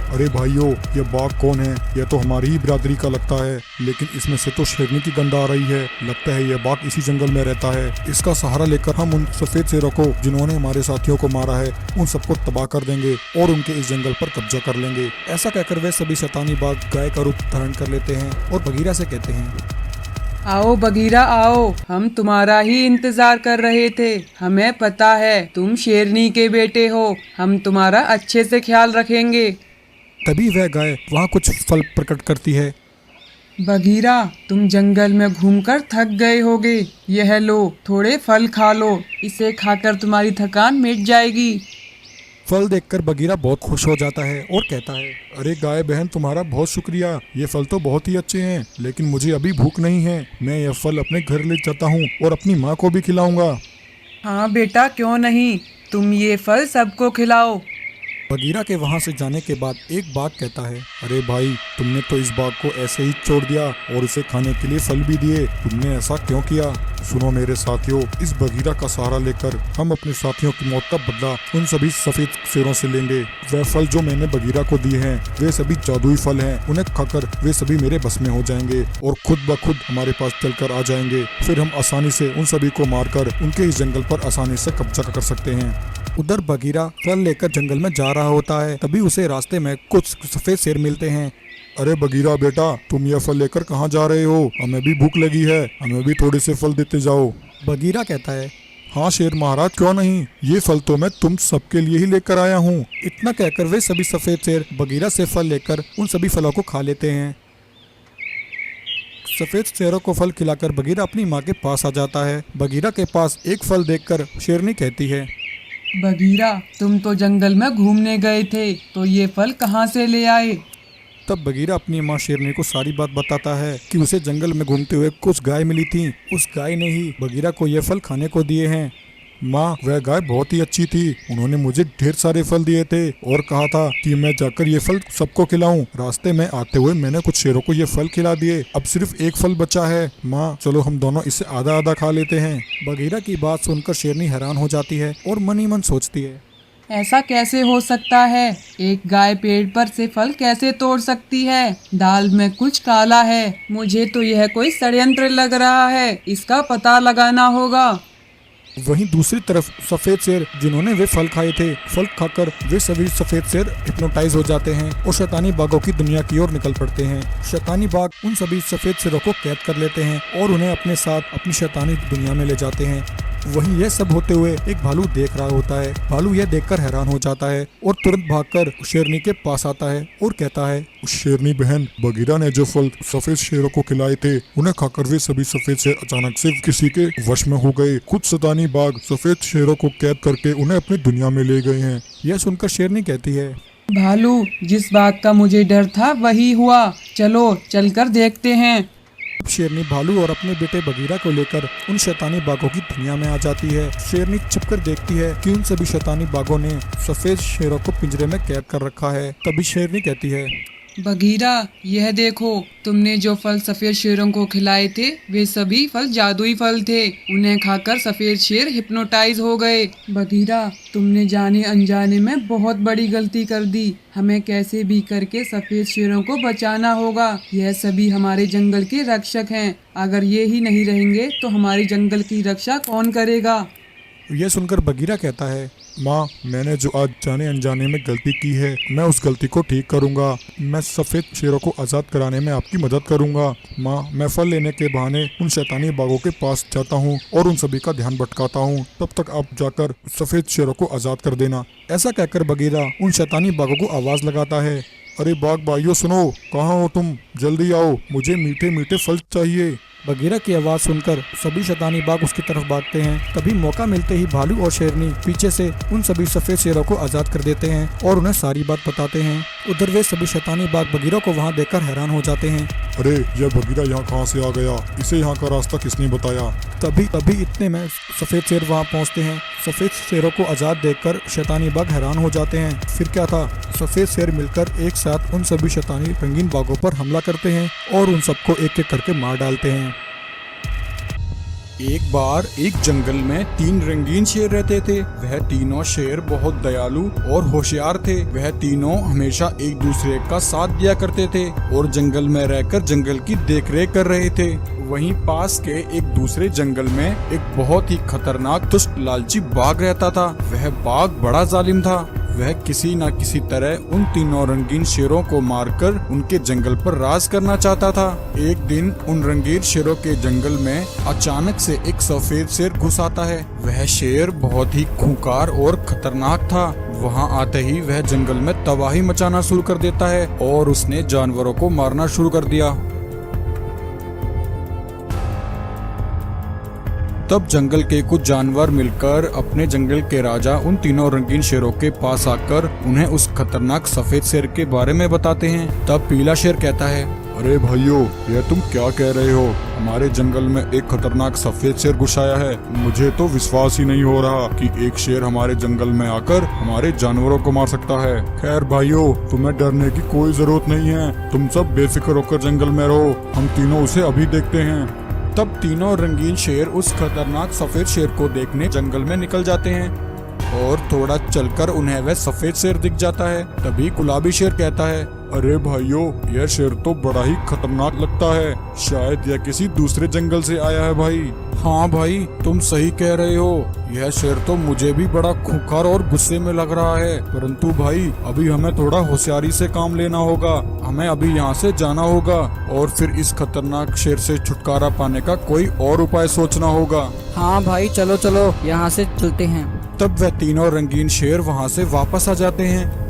अरे भाइयों, ये बाघ कौन है? यह तो हमारी ही बिरादरी का लगता है, लेकिन इसमें से तो शेरनी की गंध आ रही है। लगता है यह बाघ इसी जंगल में रहता है। इसका सहारा लेकर हम उन सफेद शेरों को जिन्होंने हमारे साथियों को मारा है उन सबको तबाह कर देंगे और उनके इस जंगल पर कब्जा कर लेंगे। ऐसा कहकर वे सभी शैतानी बाघ गाय का रूप धारण कर लेते हैं और बगीरा से कहते हैं, आओ बगीरा आओ, हम तुम्हारा ही इंतजार कर रहे थे। हमें पता है तुम शेरनी के बेटे हो, हम तुम्हारा अच्छे से ख्याल रखेंगे। तभी वह गाय वहाँ कुछ फल प्रकट करती है। बगीरा, तुम जंगल में घूमकर थक गए होगे, यह लो थोड़े फल खा लो, इसे खाकर तुम्हारी थकान मिट जाएगी। फल देखकर बगीरा बहुत खुश हो जाता है और कहता है, अरे गाय बहन, तुम्हारा बहुत शुक्रिया, ये फल तो बहुत ही अच्छे हैं, लेकिन मुझे अभी भूख नहीं है। मैं यह फल अपने घर ले जाता हूँ और अपनी माँ को भी खिलाऊंगा। हाँ बेटा, क्यों नहीं, तुम ये फल सबको खिलाओ। बगीरा के वहाँ से जाने के बाद एक बाघ कहता है, अरे भाई, तुमने तो इस बाघ को ऐसे ही छोड़ दिया और इसे खाने के लिए फल भी दिए, तुमने ऐसा क्यों किया? सुनो मेरे साथियों, इस बगीरा का सहारा लेकर हम अपने साथियों की मौत का बदला उन सभी सफेद शेरों से लेंगे। वह फल जो मैंने बगीरा को दिए हैं वे सभी जादुई फल हैं, उन्हें खाकर वे सभी मेरे बस में हो जाएंगे और खुद ब खुद हमारे पास चलकर आ जाएंगे। फिर हम आसानी से उन सभी को मारकर उनके इस जंगल पर आसानी से कब्जा कर सकते हैं। उधर बगीरा फल लेकर जंगल में जा रहा होता है। तभी उसे रास्ते में कुछ सफेद शेर मिलते हैं। अरे बगीरा बेटा, तुम यह फल लेकर कहाँ जा रहे हो? हमें भी भूख लगी है, हमें भी थोड़े से फल देते जाओ। बगीरा कहता है, हाँ शेर महाराज, क्यों नहीं, ये फल तो मैं तुम सबके लिए ही लेकर आया हूँ। इतना कहकर वे सभी सफेद शेर बगीरा से फल लेकर उन सभी फलों को खा लेते हैं। सफेद शेरों को फल खिलाकर बगीरा अपनी माँ के पास आ जाता है। बगीरा के पास एक फल देखकर शेरनी कहती है, बगीरा, तुम तो जंगल में घूमने गए थे, तो ये फल कहाँ से ले आए? तब बगीरा अपनी माँ शेरनी को सारी बात बताता है कि उसे जंगल में घूमते हुए कुछ गाय मिली थी। उस गाय ने ही बगीरा को ये फल खाने को दिए हैं। माँ, वह गाय बहुत ही अच्छी थी, उन्होंने मुझे ढेर सारे फल दिए थे और कहा था कि मैं जाकर ये फल सबको खिलाऊं। रास्ते में आते हुए मैंने कुछ शेरों को ये फल खिला दिए, अब सिर्फ एक फल बचा है। माँ, चलो हम दोनों इसे आधा आधा खा लेते हैं। बगीरा की बात सुनकर शेरनी हैरान हो जाती है और मन ही मन सोचती है, ऐसा कैसे हो सकता है? एक गाय पेड़ पर से फल कैसे तोड़ सकती है? दाल में कुछ काला है। मुझे तो यह कोई षड्यंत्र लग रहा है, इसका पता लगाना होगा। वहीं दूसरी तरफ सफेद शेर जिन्होंने वे फल खाए थे, फल खाकर वे सभी सफेद शेर हिप्नोटाइज हो जाते हैं और शैतानी बागों की दुनिया की ओर निकल पड़ते हैं। शैतानी बाग उन सभी सफेद शेरों को कैद कर लेते हैं और उन्हें अपने साथ अपनी शैतानी दुनिया में ले जाते हैं। वहीं यह सब होते हुए एक भालू देख रहा होता है। भालू यह देखकर हैरान हो जाता है और तुरंत भागकर शेरनी के पास आता है और कहता है, शेरनी बहन, बगीरा ने जो फल सफेद शेरों को खिलाए थे, उन्हें खाकर वे सभी सफेद शेर अचानक से किसी के वश में हो गए। कुछ शैतानी बाग सफेद शेरों को कैद करके उन्हें अपनी दुनिया में ले गए हैं। यह सुनकर शेरनी कहती है, भालू, जिस बात का मुझे डर था वही हुआ, चलो चलकर देखते हैं। शेरनी भालू और अपने बेटे बगीरा को लेकर उन शैतानी बागों की दुनिया में आ जाती है। शेरनी छिपकर देखती है कि उन सभी शैतानी बागों ने सफेद शेरों को पिंजरे में कैद कर रखा है। तभी शेरनी कहती है, बगीरा, यह देखो, तुमने जो फल सफेद शेरों को खिलाए थे वे सभी फल जादुई फल थे। उन्हें खाकर सफेद शेर हिप्नोटाइज हो गए। बगीरा, तुमने जाने अनजाने में बहुत बड़ी गलती कर दी। हमें कैसे भी करके सफेद शेरों को बचाना होगा। यह सभी हमारे जंगल के रक्षक हैं। अगर ये ही नहीं रहेंगे तो हमारी जंगल की रक्षा कौन करेगा? यह सुनकर बगीरा कहता है, माँ, मैंने जो आज जाने अनजाने में गलती की है, मैं उस गलती को ठीक करूँगा। मैं सफ़ेद शेरों को आज़ाद कराने में आपकी मदद करूँगा। माँ, मैं फल लेने के बहाने उन शैतानी बागों के पास जाता हूँ और उन सभी का ध्यान भटकाता हूँ। तब तक आप जाकर सफ़ेद शेरों को आज़ाद कर देना। ऐसा कहकर बगीरा उन शैतानी बागों को आवाज़ लगाता है, अरे बाग भाइयों सुनो, कहाँ हो तुम? जल्दी आओ, मुझे मीठे मीठे फल चाहिए। बगीरा की आवाज़ सुनकर सभी शैतानी बाग उसकी तरफ भागते हैं। तभी मौका मिलते ही भालू और शेरनी पीछे से उन सभी सफेद शेरों को आज़ाद कर देते हैं और उन्हें सारी बात बताते हैं। उधर वे सभी शैतानी बाग बगीरा को वहां देखकर हैरान हो जाते हैं। अरे यह बगीरा यहाँ कहाँ से आ गया? इसे यहाँ का रास्ता किसने बताया? तभी इतने में सफेद शेर वहाँ पहुँचते हैं। सफेद शेरों को आज़ाद देखकर शैतानी बाग हैरान हो जाते हैं। फिर क्या था, सफेद शेर मिलकर एक साथ उन सभी शैतानी रंगीन बागों पर हमला करते हैं और उन सबको एक एक करके मार डालते हैं। एक बार एक जंगल में 3 रंगीन शेर रहते थे। वह तीनों शेर बहुत दयालु और होशियार थे। वह तीनों हमेशा एक दूसरे का साथ दिया करते थे और जंगल में रहकर जंगल की देखरेख कर रहे थे। वहीं पास के एक दूसरे जंगल में एक बहुत ही खतरनाक दुष्ट लालची बाघ रहता था। वह बाघ बड़ा जालिम था। वह किसी न किसी तरह उन तीनों रंगीन शेरों को मारकर उनके जंगल पर राज करना चाहता था। एक दिन उन रंगीन शेरों के जंगल में अचानक से एक सफेद शेर घुस आता है। वह शेर बहुत ही खूंखार और खतरनाक था। वहां आते ही वह जंगल में तबाही मचाना शुरू कर देता है और उसने जानवरों को मारना शुरू कर दिया। तब जंगल के कुछ जानवर मिलकर अपने जंगल के राजा उन तीनों रंगीन शेरों के पास आकर उन्हें उस खतरनाक सफेद शेर के बारे में बताते हैं। तब पीला शेर कहता है, अरे भाइयों, यह तुम क्या कह रहे हो? हमारे जंगल में एक खतरनाक सफेद शेर घुस आया है। मुझे तो विश्वास ही नहीं हो रहा कि एक शेर हमारे जंगल में आकर हमारे जानवरों को मार सकता है। खैर भाइयों, तुम्हें डरने की कोई जरूरत नहीं है। तुम सब बेफिक्र होकर जंगल में रहो, हम तीनों उसे अभी देखते हैं। तब तीनों रंगीन शेर उस खतरनाक सफेद शेर को देखने जंगल में निकल जाते हैं और थोड़ा चलकर उन्हें वह सफेद शेर दिख जाता है। तभी गुलाबी शेर कहता है, अरे भाइयों, यह शेर तो बड़ा ही खतरनाक लगता है। शायद यह किसी दूसरे जंगल से आया है भाई। हाँ भाई, तुम सही कह रहे हो। यह शेर तो मुझे भी बड़ा खूंखार और गुस्से में लग रहा है, परंतु भाई अभी हमें थोड़ा होशियारी से काम लेना होगा। हमें अभी यहाँ से जाना होगा और फिर इस खतरनाक शेर से छुटकारा पाने का कोई और उपाय सोचना होगा। हाँ भाई, चलो चलो यहाँ से चलते हैं। तब वह तीनों रंगीन शेर वहाँ से वापस आ जाते हैं।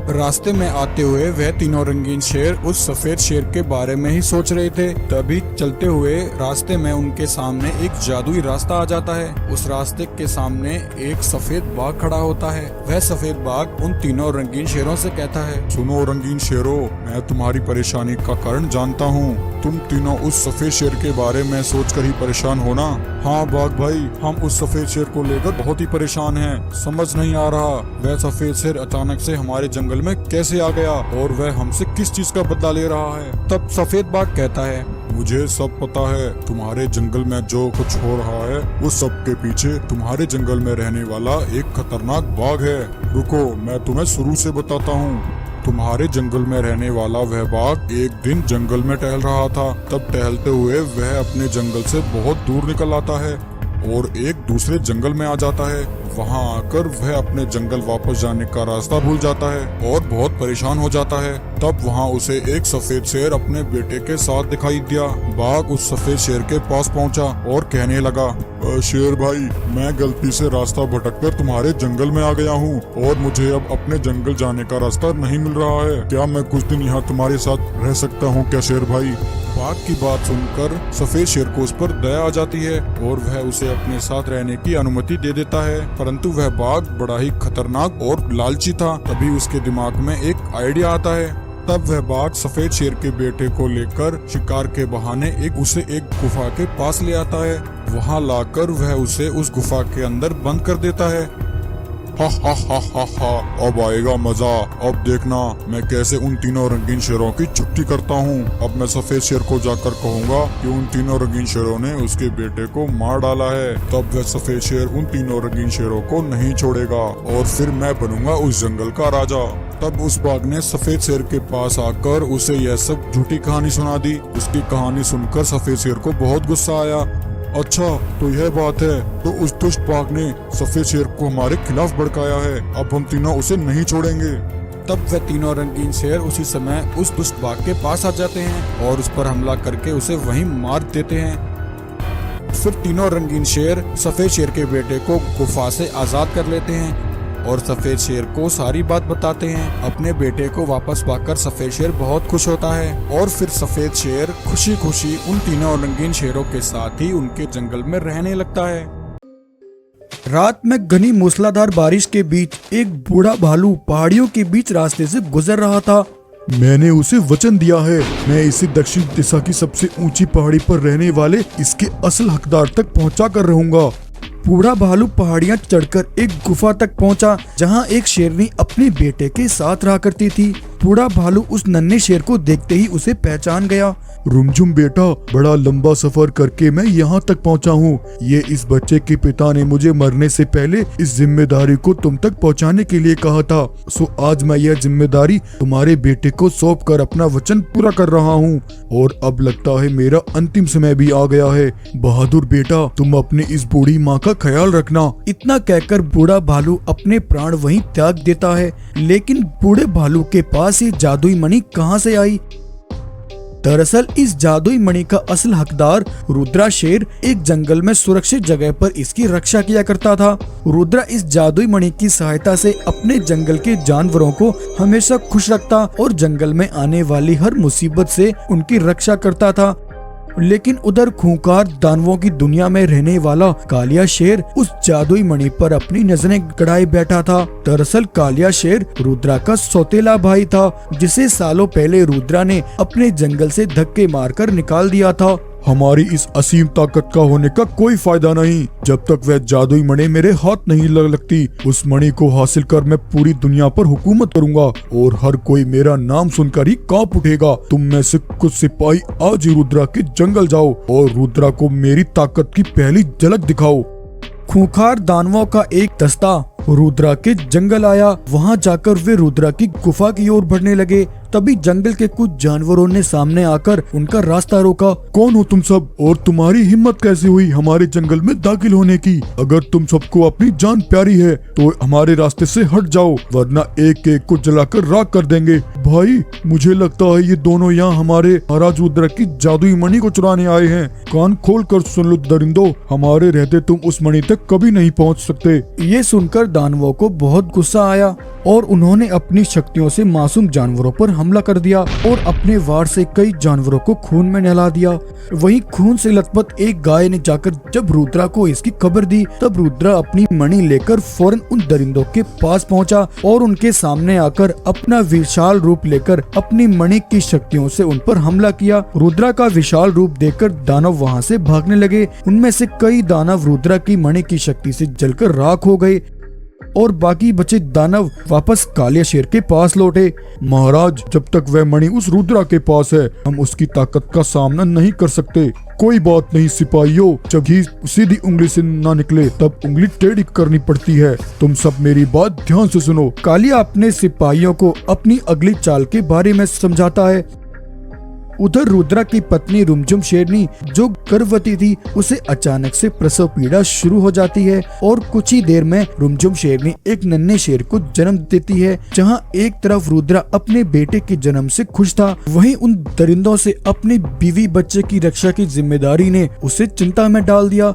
रास्ते में आते हुए वह तीनों रंगीन शेर उस सफेद शेर के बारे में ही सोच रहे थे। तभी चलते हुए रास्ते में उनके सामने एक जादुई रास्ता आ जाता है। उस रास्ते के सामने एक सफेद बाघ खड़ा होता है। वह सफेद बाघ उन तीनों रंगीन शेरों से कहता है, सुनो रंगीन शेरों, मैं तुम्हारी परेशानी का कारण जानता हूँ। तुम तीनों उस सफेद शेर के बारे में सोचकर ही परेशान हो ना? हाँ बाघ भाई, हम उस सफेद शेर को लेकर बहुत ही परेशान हैं। समझ नहीं आ रहा वह सफेद शेर अचानक से हमारे जंगल में कैसे आ गया और वह हमसे किस चीज का बदला ले रहा है। तब सफेद बाघ कहता है, मुझे सब पता है। तुम्हारे जंगल में जो कुछ हो रहा है उस सब के पीछे तुम्हारे जंगल में रहने वाला एक खतरनाक बाघ है। रुको, मैं तुम्हें शुरू से बताता हूँ। तुम्हारे जंगल में रहने वाला वह बाघ एक दिन जंगल में टहल रहा था। तब टहलते हुए वह अपने जंगल से बहुत दूर निकल आता है और एक दूसरे जंगल में आ जाता है। वहाँ आकर वह अपने जंगल वापस जाने का रास्ता भूल जाता है और बहुत परेशान हो जाता है। तब वहाँ उसे एक सफेद शेर अपने बेटे के साथ दिखाई दिया। बाघ उस सफेद शेर के पास पहुँचा और कहने लगा, शेर भाई, मैं गलती से रास्ता भटककर तुम्हारे जंगल में आ गया हूँ और मुझे अब अपने जंगल जाने का रास्ता नहीं मिल रहा है। क्या मैं कुछ दिन यहाँ तुम्हारे साथ रह सकता हूँ क्या शेर भाई? बाघ की बात सुनकर सफेद शेर को उस पर दया आ जाती है और वह उसे अपने साथ रहने की अनुमति दे देता है। परंतु वह बाघ बड़ा ही खतरनाक और लालची था। तभी उसके दिमाग में एक आइडिया आता है। तब वह बाघ सफेद शेर के बेटे को लेकर शिकार के बहाने उसे एक गुफा के पास ले आता है। वहाँ लाकर वह उसे उस गुफा के अंदर बंद कर देता है। हा हा हा हा हा, अब आएगा मजा। अब देखना मैं कैसे उन तीनों रंगीन शेरों की छुट्टी करता हूँ। अब मैं सफेद शेर को जाकर कहूँगा कि उन तीनों रंगीन शेरों ने उसके बेटे को मार डाला है। तब वह सफेद शेर उन तीनों रंगीन शेरों को नहीं छोड़ेगा और फिर मैं बनूंगा उस जंगल का राजा। तब उस बाघ ने सफेद शेर के पास आकर उसे यह सब झूठी कहानी सुना दी। उसकी कहानी सुनकर सफेद शेर को बहुत गुस्सा आया। अच्छा, तो यह बात है, तो उस दुष्ट बाघ ने सफेद शेर को हमारे खिलाफ भड़काया है। अब हम तीनों उसे नहीं छोड़ेंगे। तब वह तीनों रंगीन शेर उसी समय उस दुष्ट बाघ के पास आ जाते हैं और उस पर हमला करके उसे वहीं मार देते हैं। फिर तीनों रंगीन शेर सफेद शेर के बेटे को गुफा से आजाद कर लेते हैं और सफेद शेर को सारी बात बताते हैं। अपने बेटे को वापस पाकर सफेद शेर बहुत खुश होता है और फिर सफेद शेर खुशी खुशी उन तीनों रंगीन शेरों के साथ ही उनके जंगल में रहने लगता है। रात में घनी मूसलाधार बारिश के बीच एक बूढ़ा भालू पहाड़ियों के बीच रास्ते से गुजर रहा था। मैंने उसे वचन दिया है, मैं इसे दक्षिण दिशा की सबसे ऊंची पहाड़ी पर रहने वाले इसके असल हकदार तक पहुंचा कर रहूंगा। बूढ़ा भालू पहाड़ियां चढ़कर एक गुफा तक पहुंचा, जहां एक शेरनी अपने बेटे के साथ रहा करती थी। बूढ़ा भालू उस नन्हे शेर को देखते ही उसे पहचान गया। रुमझुम बेटा, बड़ा लंबा सफर करके मैं यहाँ तक पहुँचा हूँ। ये इस बच्चे के पिता ने मुझे मरने से पहले इस जिम्मेदारी को तुम तक पहुँचाने के लिए कहा था। सो आज मैं यह जिम्मेदारी तुम्हारे बेटे को सौंप कर अपना वचन पूरा कर रहा हूँ और अब लगता है मेरा अंतिम समय भी आ गया है। बहादुर बेटा, तुम अपने इस बूढ़ी माँ का ख्याल रखना। इतना कहकर बूढ़ा भालू अपने प्राण वहीं त्याग देता है। लेकिन बूढ़े भालू के पास ये जादुई मणि कहाँ से आई? दरअसल इस जादुई मणि का असल हकदार रुद्रा शेर एक जंगल में सुरक्षित जगह पर इसकी रक्षा किया करता था। रुद्रा इस जादुई मणि की सहायता से अपने जंगल के जानवरों को हमेशा खुश रखता और जंगल में आने वाली हर मुसीबत से उनकी रक्षा करता था। लेकिन उधर खूंखार दानवों की दुनिया में रहने वाला कालिया शेर उस जादुई मणि पर अपनी नजरें गड़ाए बैठा था। दरअसल कालिया शेर रुद्रा का सौतेला भाई था, जिसे सालों पहले रुद्रा ने अपने जंगल से धक्के मारकर निकाल दिया था। हमारी इस असीम ताकत का होने का कोई फायदा नहीं जब तक वह जादुई मणि मेरे हाथ नहीं लगती। उस मणि को हासिल कर मैं पूरी दुनिया पर हुकूमत करूंगा और हर कोई मेरा नाम सुनकर ही कांप उठेगा। तुम में से कुछ सिपाही आज ही रुद्रा के जंगल जाओ और रुद्रा को मेरी ताकत की पहली झलक दिखाओ। खूंखार दानवों का एक दस्ता रुद्रा के जंगल आया। वहां जाकर वे रुद्रा की गुफा की ओर बढ़ने लगे तभी जंगल के कुछ जानवरों ने सामने आकर उनका रास्ता रोका। कौन हो तुम सब और तुम्हारी हिम्मत कैसे हुई हमारे जंगल में दाखिल होने की? अगर तुम सबको अपनी जान प्यारी है तो हमारे रास्ते से हट जाओ, वरना एक एक को जलाकर राख कर देंगे। भाई, मुझे लगता है ये दोनों यहाँ हमारे महाराज रुद्र की जादुई मणि को चुराने आए हैं। कान खोल कर सुन लो दरिंदो, हमारे रहते तुम उस मणि तक कभी नहीं पहुँच सकते। ये सुनकर दानवों को बहुत गुस्सा आया और उन्होंने अपनी शक्तियों से मासूम जानवरों पर हमला कर दिया और अपने वार से कई जानवरों को खून में नहला दिया। वहीं खून से लथपथ एक गाय ने जाकर जब रुद्रा को इसकी खबर दी, तब रुद्रा अपनी मणि लेकर फौरन उन दरिंदों के पास पहुंचा और उनके सामने आकर अपना विशाल रूप लेकर अपनी मणि की शक्तियों से उन पर हमला किया। रुद्रा का विशाल रूप देखकर दानव वहां से भागने लगे। उनमें से कई दानव रुद्रा की मणि की शक्ति से जलकर राख हो गए और बाकी बचे दानव वापस कालिया शेर के पास लौटे। महाराज, जब तक वह मणि उस रुद्रा के पास है हम उसकी ताकत का सामना नहीं कर सकते। कोई बात नहीं सिपाहियों, जब ही सीधी उंगली से ना निकले तब उंगली टेढ़ी करनी पड़ती है। तुम सब मेरी बात ध्यान से सुनो। कालिया अपने सिपाहियों को अपनी अगली चाल के बारे में समझाता है। उधर रुद्रा की पत्नी रुमझुम शेरनी जो गर्भवती थी, उसे अचानक से प्रसव पीड़ा शुरू हो जाती है और कुछ ही देर में रुमझुम शेरनी एक नन्हे शेर को जन्म देती है। जहां एक तरफ रुद्रा अपने बेटे के जन्म से खुश था, वहीं उन दरिंदों से अपनी बीवी बच्चे की रक्षा की जिम्मेदारी ने उसे चिंता में डाल दिया।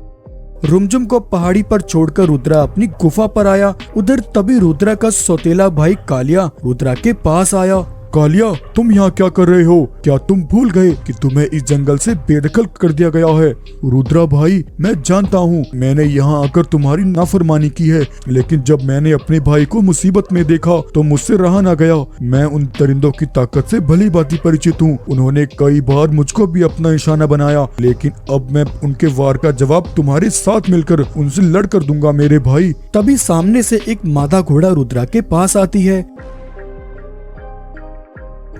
रुमझुम को पहाड़ी पर छोड़कर रुद्रा अपनी गुफा पर आया। उधर तभी रुद्रा का सौतेला भाई कालिया रुद्रा के पास आया। कालिया, तुम यहाँ क्या कर रहे हो? क्या तुम भूल गए कि तुम्हें इस जंगल से बेदखल कर दिया गया है? रुद्रा भाई, मैं जानता हूँ मैंने यहाँ आकर तुम्हारी नाफरमानी की है, लेकिन जब मैंने अपने भाई को मुसीबत में देखा तो मुझसे रहा न गया। मैं उन दरिंदों की ताकत से भली भांति परिचित हूँ। उन्होंने कई बार मुझको भी अपना निशाना बनाया, लेकिन अब मैं उनके वार का जवाब तुम्हारे साथ मिलकर उनसे लड़ कर दूंगा मेरे भाई। तभी सामने से एक मादा घोड़ा रुद्रा के पास आती है।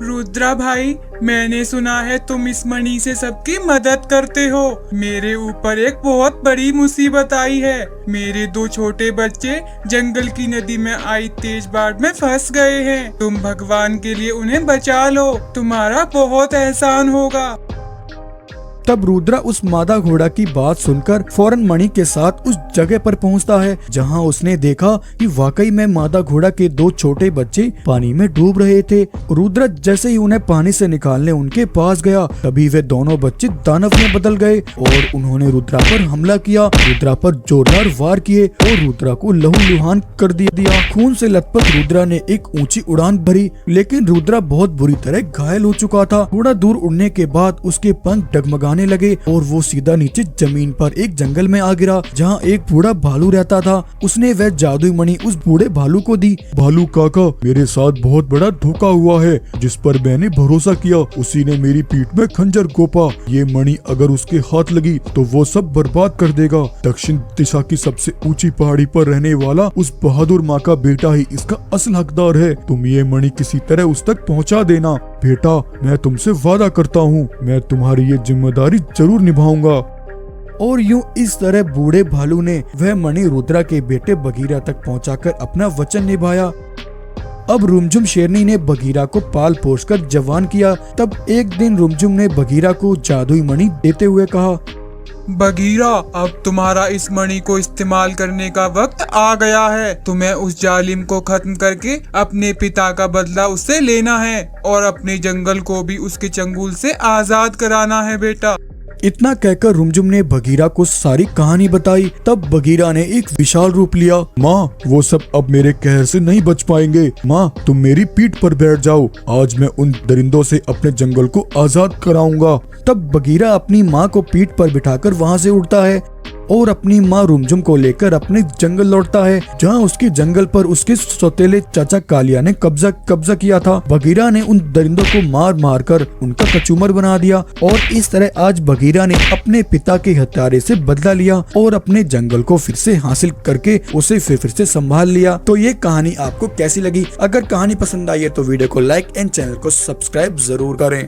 रुद्रा भाई, मैंने सुना है तुम इस मणि से सबकी मदद करते हो। मेरे ऊपर एक बहुत बड़ी मुसीबत आई है। मेरे 2 छोटे बच्चे जंगल की नदी में आई तेज बाढ़ में फंस गए हैं। तुम भगवान के लिए उन्हें बचा लो, तुम्हारा बहुत एहसान होगा। तब रुद्रा उस मादा घोड़ा की बात सुनकर फौरन मणि के साथ उस जगह पर पहुंचता है जहां उसने देखा कि वाकई में मादा घोड़ा के 2 छोटे बच्चे पानी में डूब रहे थे। रुद्रा जैसे ही उन्हें पानी से निकालने उनके पास गया, तभी वे दोनों बच्चे दानव में बदल गए और उन्होंने रुद्रा पर हमला किया। रुद्रा पर जोरदार वार किए और रुद्रा को लहूलुहान कर दिया। खून से लथपथ रुद्रा ने एक ऊंची उड़ान भरी, लेकिन रुद्रा बहुत बुरी तरह घायल हो चुका था। थोड़ा दूर उड़ने के बाद उसके पंख डगमगाने लगे और वो सीधा नीचे जमीन पर एक जंगल में आ गिरा जहां एक बूढ़ा भालू रहता था। उसने वह जादुई मणि उस बूढ़े भालू को दी। भालू काका, मेरे साथ बहुत बड़ा धोखा हुआ है। जिस पर मैंने भरोसा किया उसी ने मेरी पीठ में खंजर घोंपा। ये मणि अगर उसके हाथ लगी तो वो सब बर्बाद कर देगा। दक्षिण दिशा की सबसे ऊंची पहाड़ी पर रहने वाला उस बहादुर माँ का बेटा ही इसका असल हकदार है। तुम ये मणि किसी तरह उस तक पहुँचा देना। बेटा, मैं तुमसे वादा करता हूँ मैं तुम्हारी ये जिम्मेदारी जरूर निभाऊंगा। और यूं इस तरह बूढ़े भालू ने वह मणि रुद्रा के बेटे बगीरा तक पहुंचाकर अपना वचन निभाया। अब रुमझुम शेरनी ने बगीरा को पाल पोस कर जवान किया। तब एक दिन रुमझुम ने बगीरा को जादुई मणि देते हुए कहा, बगीरा, अब तुम्हारा इस मणि को इस्तेमाल करने का वक्त आ गया है। तुम्हें उस जालिम को खत्म करके अपने पिता का बदला उससे लेना है और अपने जंगल को भी उसके चंगुल से आजाद कराना है बेटा। इतना कहकर रुमझुम ने बगीरा को सारी कहानी बताई। तब बगीरा ने एक विशाल रूप लिया। माँ, वो सब अब मेरे कहर से नहीं बच पाएंगे। माँ, तुम मेरी पीठ पर बैठ जाओ। आज मैं उन दरिंदों से अपने जंगल को आजाद कराऊंगा। तब बगीरा अपनी माँ को पीठ पर बिठाकर वहाँ से उड़ता है और अपनी माँ रुमझुम को लेकर अपने जंगल लौटता है जहाँ उसके जंगल पर उसके सौतेले चाचा कालिया ने कब्जा किया था। बगीरा ने उन दरिंदों को मार मार कर उनका कचूमर बना दिया और इस तरह आज बगीरा ने अपने पिता के हत्यारे से बदला लिया और अपने जंगल को फिर से हासिल करके उसे फिर से संभाल लिया। तो ये कहानी आपको कैसी लगी? अगर कहानी पसंद आई है तो वीडियो को लाइक एंड चैनल को सब्सक्राइब जरूर करें।